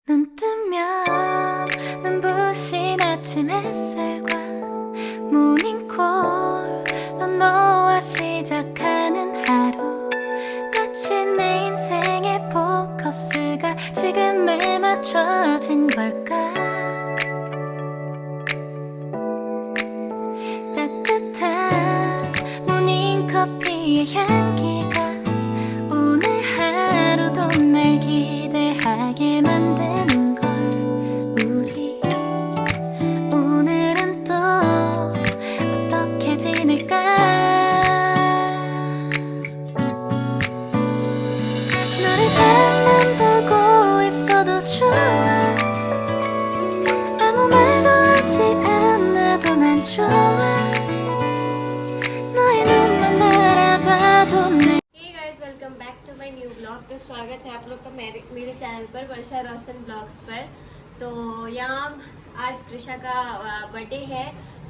눈 뜨면 눈부신 아침 햇살과 모닝콜로 너와 시작하는 하루 마치 내 인생의 포커스가 지금에 맞춰진 걸까. 따뜻한 모닝커피의 향기가 오늘 하루도 날 기대하게 만드는 걸. 우리 오늘은 또 어떻게 지낼까. 너를 앞만 보고 있어도 좋아. 아무 말도 하지 않아도 난 좋아. 너의 눈만 바라봐도 내 Hey guys, welcome back to my new vlog। तो स्वागत है आप लोग का मेरे चैनल पर वर्षा रोशन ब्लॉग्स पर। तो यहाँ आज कृषा का बर्थडे है,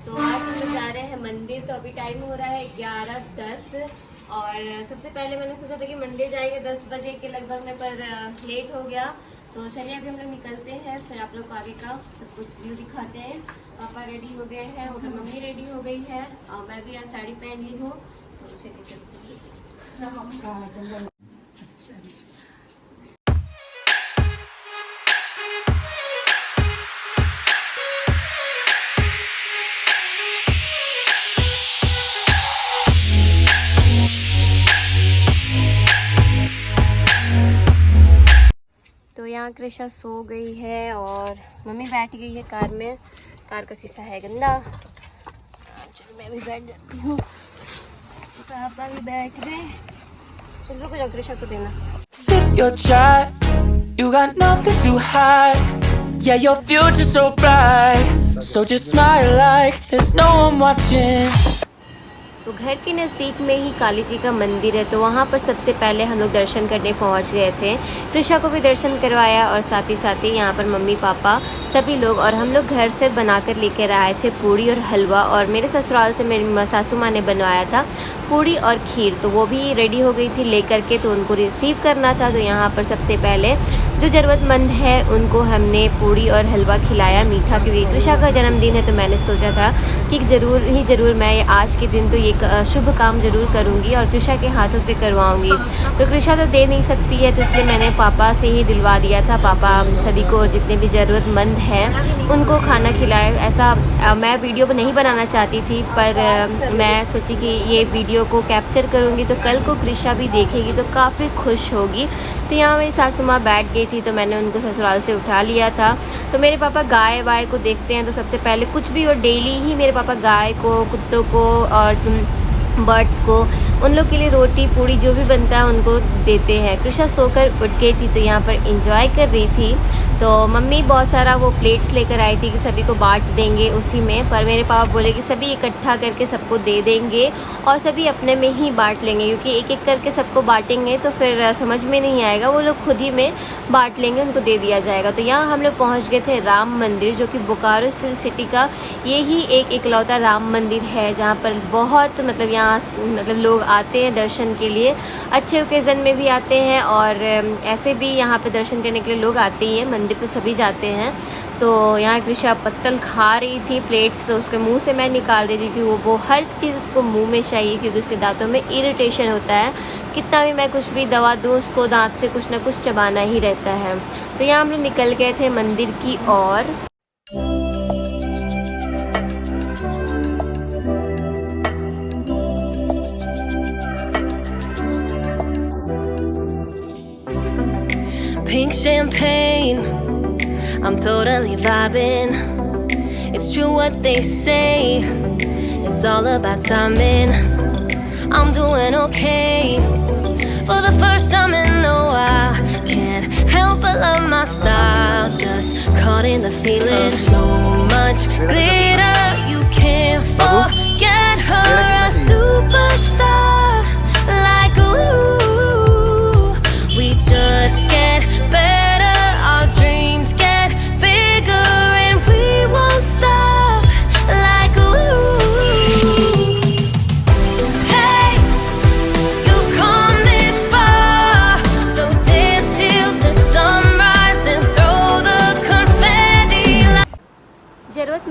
तो आज हम लोग जा रहे हैं मंदिर। तो अभी टाइम हो रहा है 11:10 और सबसे पहले मैंने सोचा था कि मंदिर जाएंगे 10 बजे के लगभग में, पर लेट हो गया। तो चलिए अभी हम लोग निकलते हैं, फिर आप लोग को आगे का सब कुछ व्यू दिखाते हैं। पापा रेडी हो गए हैं, उधर मम्मी रेडी हो गई है और मैं भी आज साड़ी पहन ली हूँ। तो चलिए चलते हैं। तो यहाँ कृषा सो गई है और मम्मी बैठ गई है कार में। कार का शीशा है गंदा। चलो मैं भी बैठ जाती हूँ, पापा भी बैठ गए। चलो रुको जाओ, कृषा को देना। Sip your chai, you got nothing to hide. Yeah, your future's so bright, so just smile like there's no one watching. तो घर के नज़दीक में ही काली जी का मंदिर है, तो वहाँ पर सबसे पहले हम लोग दर्शन करने पहुँच गए थे। कृषा को भी दर्शन करवाया और साथ ही यहाँ पर मम्मी पापा सभी लोग, और हम लोग घर से बनाकर लेकर आए थे पूड़ी और हलवा, और मेरे ससुराल से मेरी सासू माँ ने बनवाया था पूड़ी और खीर। तो वो भी रेडी हो गई थी लेकर के, तो उनको रिसीव करना था। तो यहाँ पर सबसे पहले जो ज़रूरतमंद है उनको हमने पूड़ी और हलवा खिलाया मीठा, क्योंकि कृषा का जन्मदिन है। तो मैंने सोचा था कि ज़रूर मैं आज के दिन तो ये शुभ काम ज़रूर करूँगी और कृषा के हाथों से करवाऊँगी। तो कृषा तो दे नहीं सकती है, तो इसलिए मैंने पापा से ही दिलवा दिया था। पापा सभी को जितने भी ज़रूरतमंद हैं उनको खाना खिलाए। ऐसा मैं वीडियो नहीं बनाना चाहती थी, पर मैं सोची कि ये वीडियो को कैप्चर करूँगी तो कल को कृषा भी देखेगी तो काफ़ी खुश होगी। तो यहाँ मेरी सासू माँ बैठ गई थी, तो मैंने उनको ससुराल से उठा लिया था। तो मेरे पापा गाय वाय को देखते हैं, तो सबसे पहले कुछ भी, और डेली ही मेरे पापा गाय को, कुत्तों को और बर्ड्स को, उन लोग के लिए रोटी पूड़ी जो भी बनता है उनको देते हैं। कृषा सोकर उठ गई थी, तो यहाँ पर एंजॉय कर रही थी। तो मम्मी बहुत सारा वो प्लेट्स लेकर आई थी कि सभी को बांट देंगे उसी में, पर मेरे पापा बोले कि सभी इकट्ठा करके सबको दे देंगे और सभी अपने में ही बांट लेंगे, क्योंकि एक एक करके सबको बांटेंगे तो फिर समझ में नहीं आएगा। वो लोग खुद ही में बांट लेंगे, उनको दे दिया जाएगा। तो यहाँ हम लोग पहुँच गए थे राम मंदिर, जो कि बोकारो सिटी का ये ही एक इकलौता राम मंदिर है, जहाँ पर बहुत यहाँ लोग आते हैं दर्शन के लिए। अच्छे ओकेज़न में भी आते हैं और ऐसे भी यहाँ पे दर्शन करने के लिए लोग आते ही हैं। मंदिर तो सभी जाते हैं। तो यहाँ कृषा पत्तल खा रही थी प्लेट्स, तो उसके मुंह से मैं निकाल रही थी कि वो हर चीज़ उसको मुंह में चाहिए, क्योंकि उसके दांतों में इरिटेशन होता है। कितना भी मैं कुछ भी दवा दूँ उसको दांत से कुछ ना कुछ चबाना ही रहता है। तो यहाँ हम लोग निकल गए थे मंदिर की ओर। Pink champagne, I'm totally vibing. It's true what they say, it's all about timing. I'm doing okay, for the first time in a while. Can't help but love my style, just caught in the feeling. So much glitter, you can't forget her, a superstar. Like ooh, we just get better, our dreams get bigger, and we won't stop. Like ooh, hey, you've come this far, so dance till the sunrise and throw the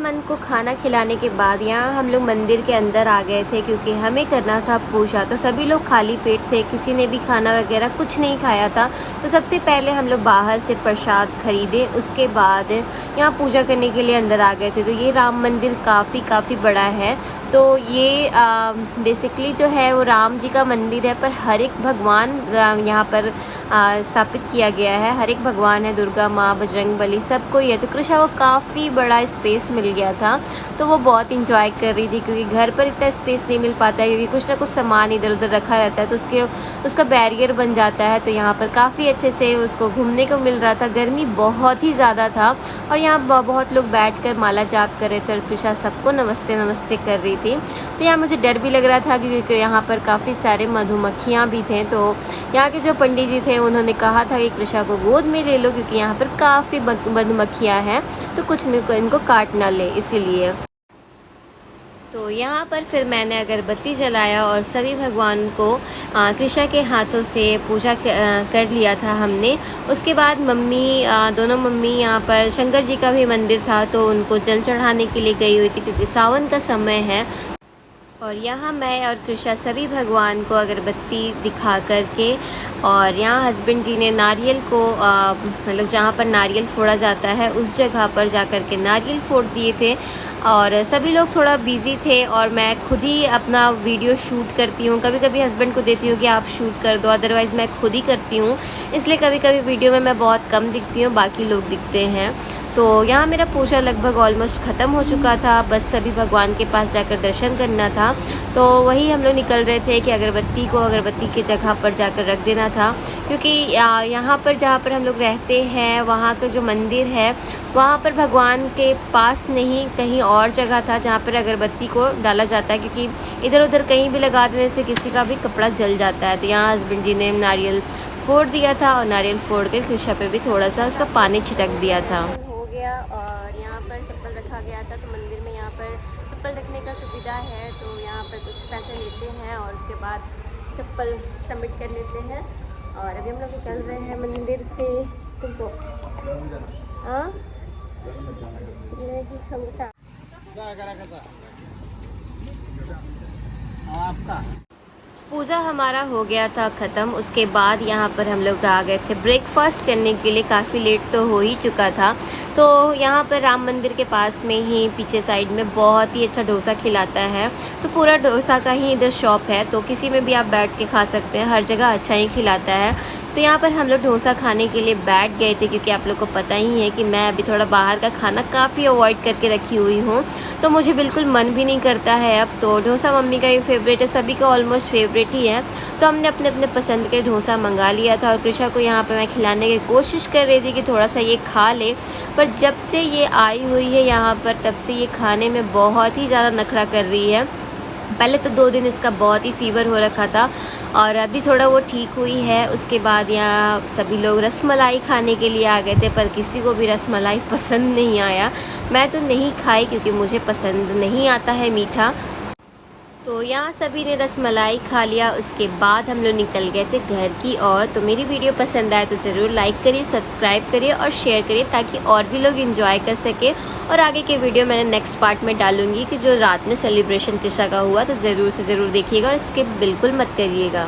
मन को खाना खिलाने के बाद यहाँ हम लोग मंदिर के अंदर आ गए थे, क्योंकि हमें करना था पूजा। तो सभी लोग खाली पेट थे, किसी ने भी खाना वगैरह कुछ नहीं खाया था। तो सबसे पहले हम लोग बाहर से प्रसाद खरीदे, उसके बाद यहाँ पूजा करने के लिए अंदर आ गए थे। तो ये राम मंदिर काफ़ी बड़ा है। तो ये बेसिकली जो है वो राम जी का मंदिर है, पर हर एक भगवान यहाँ पर स्थापित किया गया है। हर एक भगवान है, दुर्गा माँ, बजरंगबली, सब कोई है। तो कृष्णा को काफ़ी बड़ा स्पेस मिल गया था, तो वो बहुत इंजॉय कर रही थी, क्योंकि घर पर इतना स्पेस नहीं मिल पाता है, क्योंकि कुछ ना कुछ सामान इधर उधर रखा रहता है, तो उसका बैरियर बन जाता है। तो यहाँ पर काफ़ी अच्छे से उसको घूमने को मिल रहा था। गर्मी बहुत ही ज़्यादा था और यहाँ बहुत लोग बैठकर माला जाप कर रहे थे और कृष्णा सबको नमस्ते नमस्ते कर रही थी। तो यहाँ मुझे डर भी लग रहा था, क्योंकि यहाँ पर काफ़ी सारे मधुमक्खियाँ भी थे। तो यहाँ के जो पंडित जी थे उन्होंने कहा था कि कृष्णा को गोद में ले लो, क्योंकि यहाँ पर काफ़ी मधुमक्खियाँ हैं, तो कुछ इनको काट ना ले, इसीलिए। तो यहाँ पर फिर मैंने अगरबत्ती जलाया और सभी भगवान को कृष्णा के हाथों से पूजा कर लिया था हमने। उसके बाद दोनों मम्मी यहाँ पर शंकर जी का भी मंदिर था, तो उनको जल चढ़ाने के लिए गई हुई थी, क्योंकि सावन का समय है। और यहाँ मैं और कृष्णा सभी भगवान को अगरबत्ती दिखा करके, और यहाँ हस्बैंड जी ने नारियल को मतलब जहाँ पर नारियल फोड़ा जाता है उस जगह पर जा कर के नारियल फोड़ दिए थे। और सभी लोग थोड़ा बिज़ी थे और मैं खुद ही अपना वीडियो शूट करती हूँ। कभी कभी हस्बैंड को देती हूँ कि आप शूट कर दो, अदरवाइज़ मैं खुद ही करती हूँ, इसलिए कभी कभी वीडियो में मैं बहुत कम दिखती हूँ, बाकी लोग दिखते हैं। तो यहाँ मेरा पूजा लगभग ऑलमोस्ट ख़त्म हो चुका था, बस सभी भगवान के पास जाकर दर्शन करना था। तो वही हम लोग निकल रहे थे कि अगरबत्ती को अगरबत्ती की जगह पर जाकर रख देना था, क्योंकि यहाँ पर जहाँ पर हम लोग रहते हैं वहाँ का जो मंदिर है वहाँ पर भगवान के पास नहीं, कहीं और जगह था जहाँ पर अगरबत्ती को डाला जाता है, क्योंकि इधर उधर कहीं भी लगा देने से किसी का भी कपड़ा जल जाता है। तो यहाँ हस्बैंड जी ने नारियल फोड़ दिया था और नारियल फोड़ कर कृष्णा पे भी थोड़ा सा उसका पानी छिटक दिया था। और यहाँ पर चप्पल रखा गया था, तो मंदिर में यहाँ पर चप्पल रखने का सुविधा है। तो यहाँ पर कुछ पैसे लेते हैं और उसके बाद चप्पल सबमिट कर लेते हैं। और अभी हम लोग निकल रहे हैं मंदिर से। तुमको हाँ आपका पूजा हमारा हो गया था ख़त्म। उसके बाद यहाँ पर हम लोग आ गए थे ब्रेकफास्ट करने के लिए। काफ़ी लेट तो हो ही चुका था। तो यहाँ पर राम मंदिर के पास में ही पीछे साइड में बहुत ही अच्छा डोसा खिलाता है, तो पूरा डोसा का ही इधर शॉप है, तो किसी में भी आप बैठ के खा सकते हैं, हर जगह अच्छा ही खिलाता है। तो यहाँ पर हम लोग डोसा खाने के लिए बैठ गए थे, क्योंकि आप लोग को पता ही है कि मैं अभी थोड़ा बाहर का खाना काफ़ी अवॉइड करके रखी हुई हूँ, तो मुझे बिल्कुल मन भी नहीं करता है अब। तो डोसा मम्मी का ही फेवरेट है, सभी का ऑलमोस्ट फेवरेट ही है। तो हमने अपने अपने पसंद के डोसा मंगा लिया था और कृष्णा को यहाँ पर मैं खिलाने की कोशिश कर रही थी कि थोड़ा सा ये खा ले, पर जब से ये आई हुई है यहाँ पर तब से ये खाने में बहुत ही ज़्यादा नखरा कर रही है। पहले तो 2 दिन इसका बहुत ही फीवर हो रखा था और अभी थोड़ा वो ठीक हुई है। उसके बाद यहाँ सभी लोग रसमलाई खाने के लिए आ गए थे, पर किसी को भी रसमलाई पसंद नहीं आया। मैं तो नहीं खाई क्योंकि मुझे पसंद नहीं आता है मीठा। तो यहाँ सभी ने रसमलाई खा लिया। उसके बाद हम लोग निकल गए थे घर की ओर। तो मेरी वीडियो पसंद आए तो ज़रूर लाइक करिए, सब्सक्राइब करिए और शेयर करिए, ताकि और भी लोग एंजॉय कर सके। और आगे के वीडियो मैंने नेक्स्ट पार्ट में डालूंगी कि जो रात में सेलिब्रेशन कृष्णा का हुआ, तो ज़रूर से ज़रूर देखिएगा और स्किप बिल्कुल मत करिएगा।